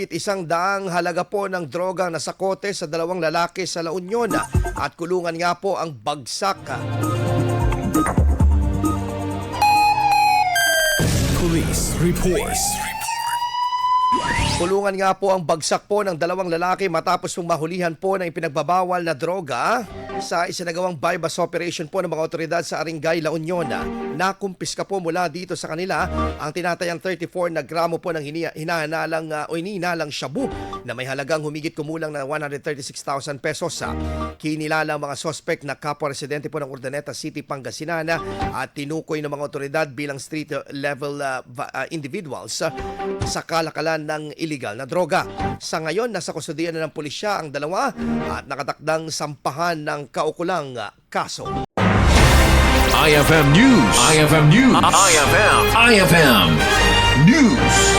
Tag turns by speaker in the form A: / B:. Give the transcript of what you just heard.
A: 100 halaga po ng droga na sakote sa 2 lalaki sa La Union at kulungan nga po ang bagsak.
B: Police report.
A: Kulungan nga po ang bagsak po ng 2 lalaki matapos pong mahulihan po ng ipinagbabawal na droga sa isinagawang bypass operation po ng mga otoridad sa Aringay, La Union. Nakumpiska po mula dito sa kanila ang tinatayang 34 na gramo po ng hinahinalang shabu na may halagang humigit kumulang na 136,000 pesos. Kinilala ang mga suspect na kapwa residente po ng Urdaneta City, Pangasinan at tinukoy ng mga otoridad bilang street level individuals sa kalakalan ng illegal na droga. Sa ngayon, nasa kustudiyan na ng pulisya ang dalawa at nakatakdang sampahan ng kaukulang kaso.
B: IFM News. IFM News. IFM News.